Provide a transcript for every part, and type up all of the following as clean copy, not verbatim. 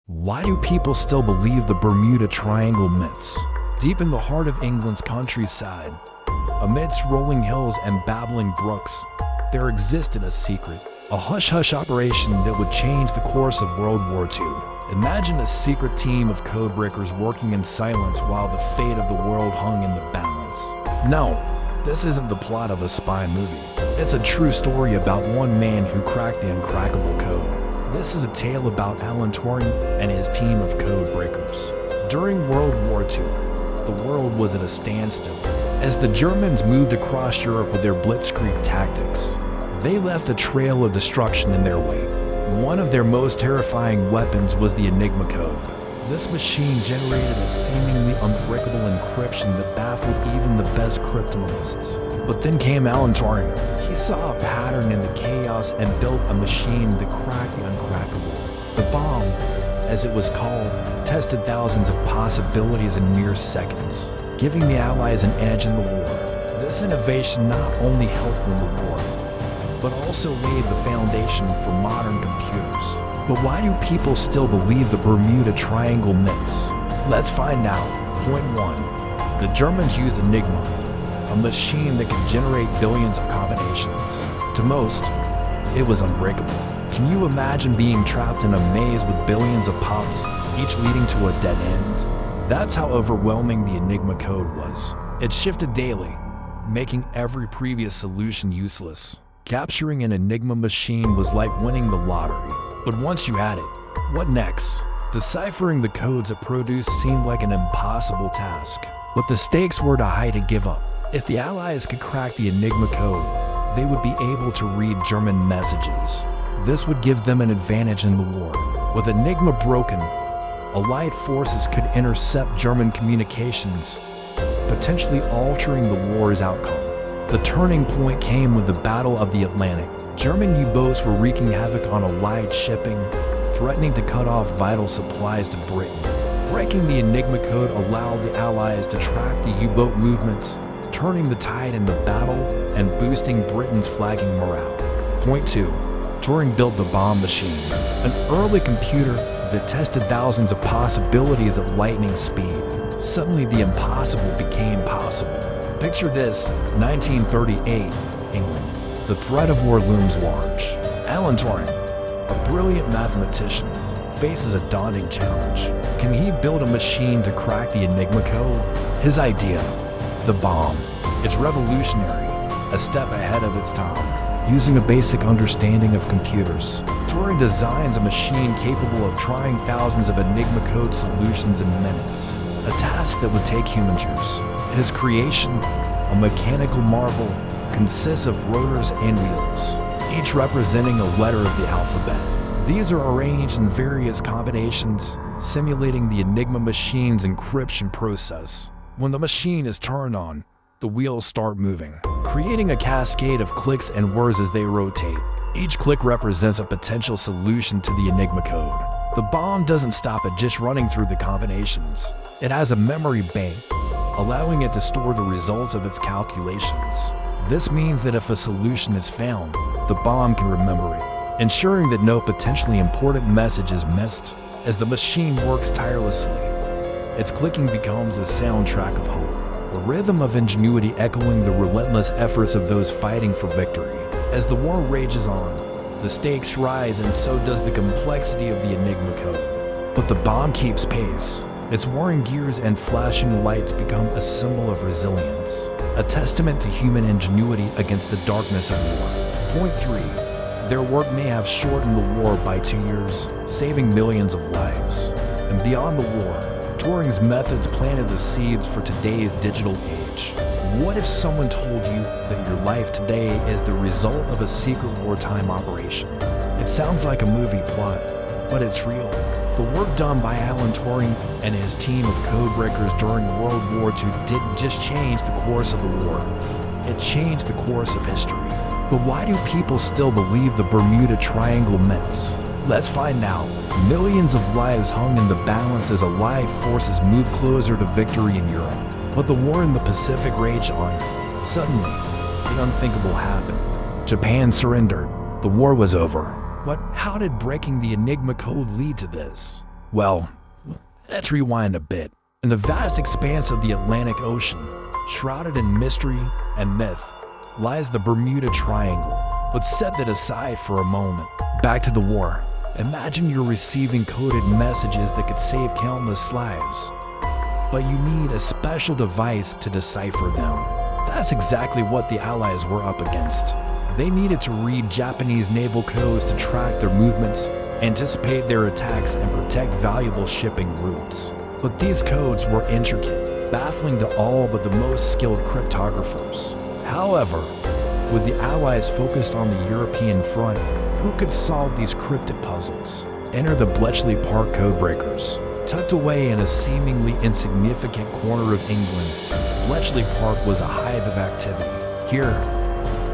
Why do people still believe the Bermuda Triangle myths? Deep in the heart of England's countryside, amidst rolling hills and babbling brooks, there existed a secret, a hush-hush operation that would change the course of World War II. Imagine a secret team of codebreakers working in silence while the fate of the world hung in the balance. No, this isn't the plot of a spy movie. It's a true story about one man who cracked the uncrackable code. This is a tale about Alan Turing and his team of code breakers. During World War II, the world was at a standstill. As the Germans moved across Europe with their blitzkrieg tactics, they left a trail of destruction in their wake. One of their most terrifying weapons was the Enigma code. This machine generated a seemingly unbreakable encryption that baffled even the best cryptanalysts. But then came Alan Turing. He saw a pattern in the chaos and built a machine that cracked the uncrackable. The bomb, as it was called, tested thousands of possibilities in mere seconds, giving the Allies an edge in the war. This innovation not only helped win the war, but also laid the foundation for modern computers. But why do people still believe the Bermuda Triangle myths? Let's find out. Point 1. The Germans used Enigma, a machine that could generate billions of combinations. To most, it was unbreakable. Can you imagine being trapped in a maze with billions of paths, each leading to a dead end? That's how overwhelming the Enigma code was. It shifted daily, making every previous solution useless. Capturing an Enigma machine was like winning the lottery. But once you had it, what next? Deciphering the codes it produced seemed like an impossible task. But the stakes were too high to give up. If the Allies could crack the Enigma code, they would be able to read German messages. This would give them an advantage in the war. With Enigma broken, Allied forces could intercept German communications, potentially altering the war's outcome. The turning point came with the Battle of the Atlantic. German U-boats were wreaking havoc on Allied shipping, threatening to cut off vital supplies to Britain. Breaking the Enigma code allowed the Allies to track the U-boat movements, turning the tide in the battle and boosting Britain's flagging morale. Point 2. Turing built the bomb machine, an early computer that tested thousands of possibilities at lightning speed. Suddenly the impossible became possible. Picture this, 1938, England. The threat of war looms large. Alan Turing, a brilliant mathematician, faces a daunting challenge. Can he build a machine to crack the Enigma code? His idea, the bomb, it's revolutionary, a step ahead of its time. Using a basic understanding of computers, Turing designs a machine capable of trying thousands of Enigma code solutions in minutes, a task that would take human years. His creation, a mechanical marvel, consists of rotors and wheels, each representing a letter of the alphabet. These are arranged in various combinations, simulating the Enigma machine's encryption process. When the machine is turned on, the wheels start moving, creating a cascade of clicks and words as they rotate. Each click represents a potential solution to the Enigma code. The bomb doesn't stop at just running through the combinations. It has a memory bank, allowing it to store the results of its calculations. This means that if a solution is found, the bomb can remember it, ensuring that no potentially important message is missed. As the machine works tirelessly, its clicking becomes a soundtrack of hope, a rhythm of ingenuity echoing the relentless efforts of those fighting for victory. As the war rages on, the stakes rise and so does the complexity of the Enigma code. But the bomb keeps pace. Its whirring gears and flashing lights become a symbol of resilience, a testament to human ingenuity against the darkness of war. Point 3. Their work may have shortened the war by 2 years, saving millions of lives. And beyond the war, Turing's methods planted the seeds for today's digital age. What if someone told you that your life today is the result of a secret wartime operation? It sounds like a movie plot, but it's real. The work done by Alan Turing and his team of codebreakers during World War II didn't just change the course of the war, it changed the course of history. But why do people still believe the Bermuda Triangle myths? Let's find out. Millions of lives hung in the balance as Allied forces moved closer to victory in Europe. But the war in the Pacific raged on. Suddenly, the unthinkable happened. Japan surrendered. The war was over. But how did breaking the Enigma code lead to this? Well, let's rewind a bit. In the vast expanse of the Atlantic Ocean, shrouded in mystery and myth, lies the Bermuda Triangle. But set that aside for a moment. Back to the war. Imagine you're receiving coded messages that could save countless lives, but you need a special device to decipher them. That's exactly what the Allies were up against. They needed to read Japanese naval codes to track their movements, anticipate their attacks, and protect valuable shipping routes. But these codes were intricate, baffling to all but the most skilled cryptographers. However, with the Allies focused on the European front, who could solve these cryptic puzzles? Enter the Bletchley Park codebreakers. Tucked away in a seemingly insignificant corner of England, Bletchley Park was a hive of activity. Here,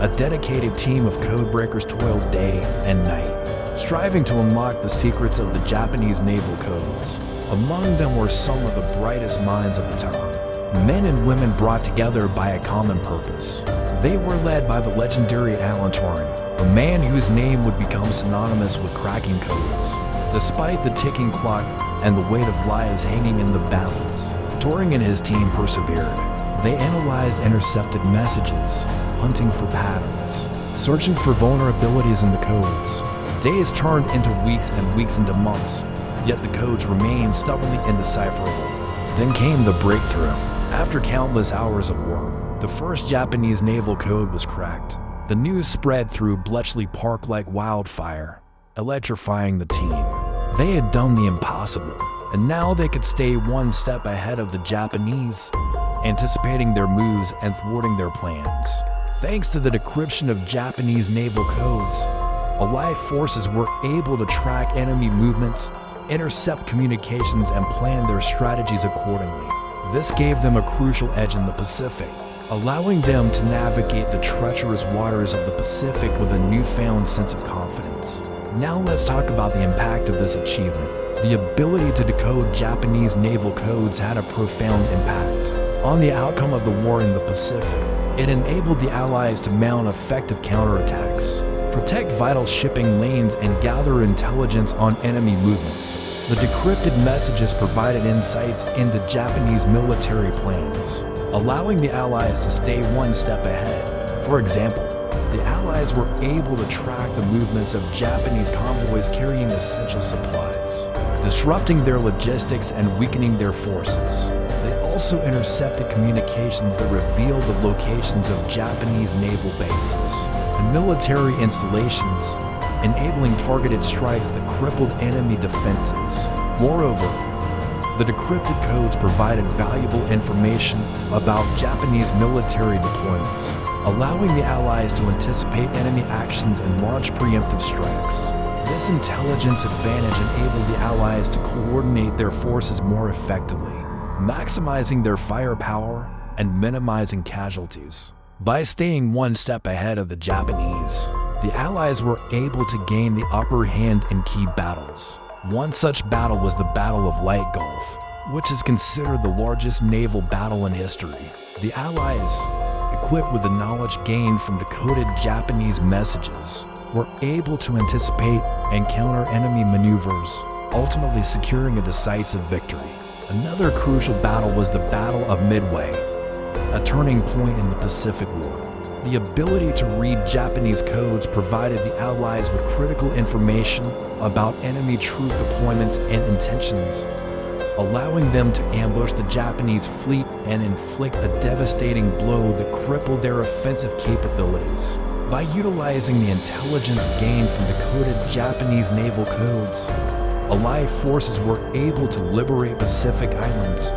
a dedicated team of codebreakers toiled day and night, striving to unlock the secrets of the Japanese naval codes. Among them were some of the brightest minds of the time, men and women brought together by a common purpose. They were led by the legendary Alan Turing, a man whose name would become synonymous with cracking codes. Despite the ticking clock and the weight of lives hanging in the balance, Turing and his team persevered. They analyzed intercepted messages, hunting for patterns, searching for vulnerabilities in the codes. Days turned into weeks and weeks into months, yet the codes remained stubbornly indecipherable. Then came the breakthrough. After countless hours of work, the first Japanese naval code was cracked. The news spread through Bletchley Park like wildfire, electrifying the team. They had done the impossible, and now they could stay one step ahead of the Japanese, anticipating their moves and thwarting their plans. Thanks to the decryption of Japanese naval codes, Allied forces were able to track enemy movements, intercept communications, and plan their strategies accordingly. This gave them a crucial edge in the Pacific, allowing them to navigate the treacherous waters of the Pacific with a newfound sense of confidence. Now let's talk about the impact of this achievement. The ability to decode Japanese naval codes had a profound impact on the outcome of the war in the Pacific. It enabled the Allies to mount effective counterattacks, protect vital shipping lanes, and gather intelligence on enemy movements. The decrypted messages provided insights into Japanese military plans, allowing the Allies to stay one step ahead. For example, the Allies were able to track the movements of Japanese convoys carrying essential supplies, disrupting their logistics and weakening their forces. They also intercepted communications that revealed the locations of Japanese naval bases and military installations, enabling targeted strikes that crippled enemy defenses. Moreover, the decrypted codes provided valuable information about Japanese military deployments, allowing the Allies to anticipate enemy actions and launch preemptive strikes. This intelligence advantage enabled the Allies to coordinate their forces more effectively, maximizing their firepower and minimizing casualties. By staying one step ahead of the Japanese, the Allies were able to gain the upper hand in key battles. One such battle was the Battle of Light Gulf, which is considered the largest naval battle in history. The Allies, equipped with the knowledge gained from decoded Japanese messages, were able to anticipate and counter enemy maneuvers, ultimately securing a decisive victory. Another crucial battle was the Battle of Midway, a turning point in the Pacific War. The ability to read Japanese codes provided the Allies with critical information about enemy troop deployments and intentions, allowing them to ambush the Japanese fleet and inflict a devastating blow that crippled their offensive capabilities. By utilizing the intelligence gained from decoded Japanese naval codes, Allied forces were able to liberate Pacific islands,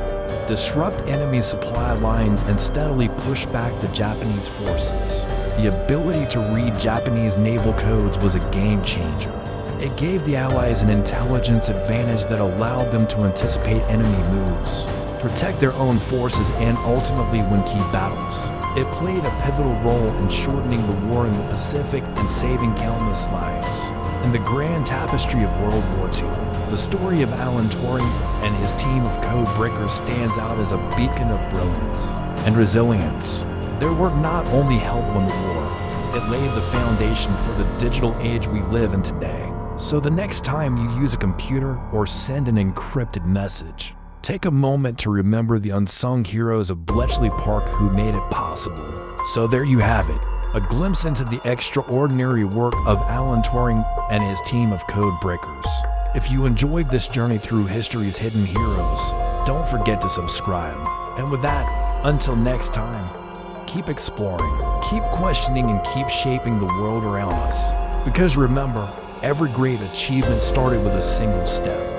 disrupt enemy supply lines, and steadily push back the Japanese forces. The ability to read Japanese naval codes was a game changer. It gave the Allies an intelligence advantage that allowed them to anticipate enemy moves, protect their own forces, and ultimately win key battles. It played a pivotal role in shortening the war in the Pacific and saving countless lives. In the grand tapestry of World War II, the story of Alan Turing and his team of code breakers stands out as a beacon of brilliance and resilience. Their work not only helped win the war, it laid the foundation for the digital age we live in today. So the next time you use a computer or send an encrypted message, take a moment to remember the unsung heroes of Bletchley Park who made it possible. So there you have it, a glimpse into the extraordinary work of Alan Turing and his team of code breakers. If you enjoyed this journey through history's hidden heroes, don't forget to subscribe. And with that, until next time, keep exploring, keep questioning, and keep shaping the world around us. Because remember, every great achievement started with a single step.